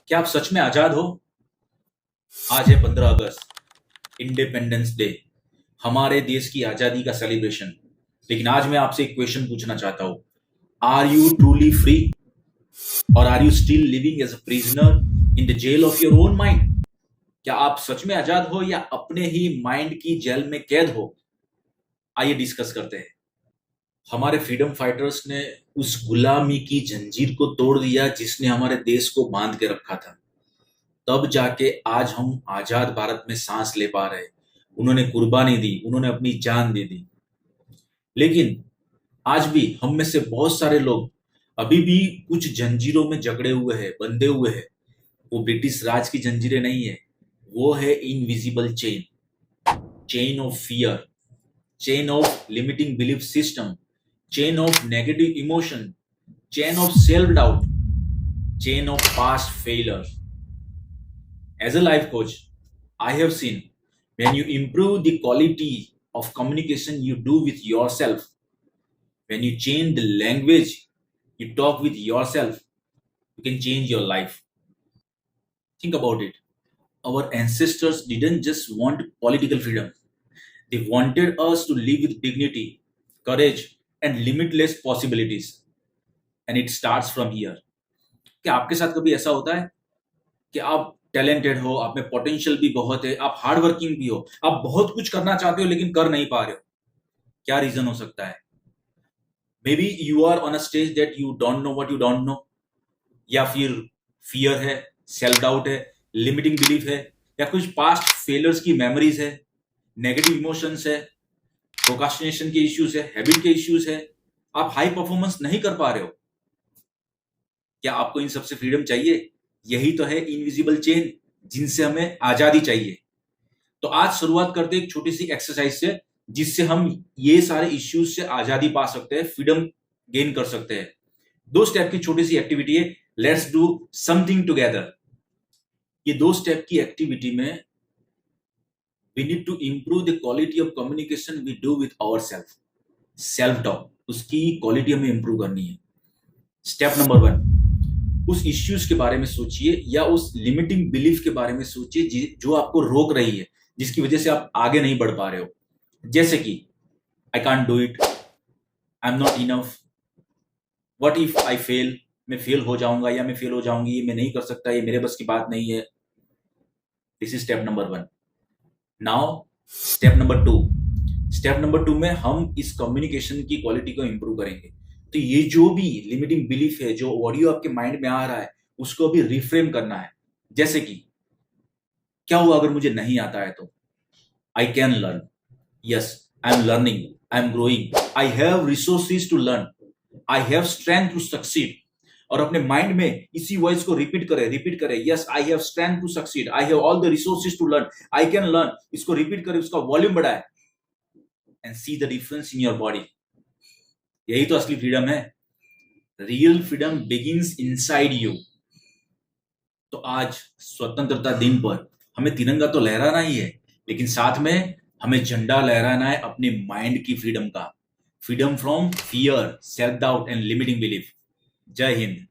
क्या आप सच में आजाद हो? आज है 15 अगस्त, इंडिपेंडेंस डे, हमारे देश की आजादी का सेलिब्रेशन। लेकिन आज मैं आपसे एक क्वेश्चन पूछना चाहता हूं। आर यू ट्रूली फ्री, और are you still living as a prisoner in the jail of your own mind? क्या आप सच में आजाद हो या अपने ही माइंड की जेल में कैद हो? आइए डिस्कस करते हैं। हमारे फ्रीडम फाइटर्स ने उस गुलामी की जंजीर को तोड़ दिया जिसने हमारे देश को बांध के रखा था। तब जाके आज हम आजाद भारत में सांस ले पा रहे हैं। उन्होंने कुर्बानी दी, उन्होंने अपनी जान दे दी। लेकिन आज भी हम में से बहुत सारे लोग अभी भी कुछ जंजीरों में जकड़े हुए हैं, बंधे हुए हैं। वो ब्रिटिश राज की जंजीरें नहीं है, वो है invisible chain. Chain of fear, chain of limiting belief system, chain of negative emotion, chain of self doubt, chain of past failure. As a life coach, I have seen when you improve the quality of communication you do with yourself, when you change the language you talk with yourself, you can change your life. Think about it. Our ancestors didn't just want political freedom, they wanted us to live with dignity, courage, and limitless possibilities. And it starts from here. क्या आपके साथ कभी ऐसा होता है कि आप talented हो, आप में पोटेंशियल भी बहुत है, आप हार्ड वर्किंग भी हो, आप बहुत कुछ करना चाहते हो लेकिन कर नहीं पा रहे हो? क्या रीजन हो सकता है? Maybe you are on a stage that you don't know what you don't know, या फिर फियर है, सेल्फ डाउट है, लिमिटिंग बिलीफ है, या कुछ पास्ट फेलियर्स की मेमोरीज है, नेगेटिव इमोशंस है, प्रोकास्टिनेशन के इश्यूज है, हैबिट के इश्यूज है। आप हाई परफॉर्मेंस नहीं कर पा रहे हो। क्या आपको इन सबसे फ्रीडम चाहिए? यही तो है इनविजिबल चेन, जिनसे हमें आजादी चाहिए। तो आज शुरुआत करते हैं एक छोटी सी एक्सरसाइज से, जिससे हम ये सारे इश्यूज से आजादी पा सकते हैं, फ्रीडम गेन कर सकते हैं। 2 स्टेप की छोटी सी एक्टिविटी है। Let's do something together. ये 2 स्टेप की एक्टिविटी में we need to improve the quality of communication we do with our self. Self talk, उसकी क्वालिटी हमें इंप्रूव करनी है। स्टेप नंबर 1, उस इश्यूज के बारे में सोचिए या उस लिमिटिंग बिलीफ के बारे में सोचिए जो आपको रोक रही है, जिसकी वजह से आप आगे नहीं बढ़ पा रहे हो। जैसे कि I can't do it, I am not enough, what if I fail, मैं फेल हो जाऊंगा या मैं फेल हो जाऊंगी, ये मैं नहीं कर सकता, ये मेरे बस की बात नहीं है। This is step number 1। Now step number 2 में हम इस कम्युनिकेशन की क्वालिटी को इंप्रूव करेंगे। तो ये जो भी लिमिटिंग बिलीफ है, जो ऑडियो आपके माइंड में आ रहा है, उसको अभी रिफ्रेम करना है। जैसे कि क्या हुआ अगर मुझे नहीं आता है तो? I can learn, yes I am learning, I am growing, I have resources to learn, I have strength to succeed. और अपने माइंड में इसी वॉइस को रिपीट करें, yes I have strength to succeed, I have all the resources to learn, I can learn. इसको repeat करें, उसका volume बढ़ाए, and see the difference in your body. यही तो असली फ्रीडम है। Real freedom begins inside you. तो आज स्वतंत्रता दिन पर हमें तिरंगा तो लहराना ही है, लेकिन साथ में हमें झंडा लहराना है अपने माइंड की फ्रीडम का। Freedom from fear, self doubt and limiting belief. जय हिंद।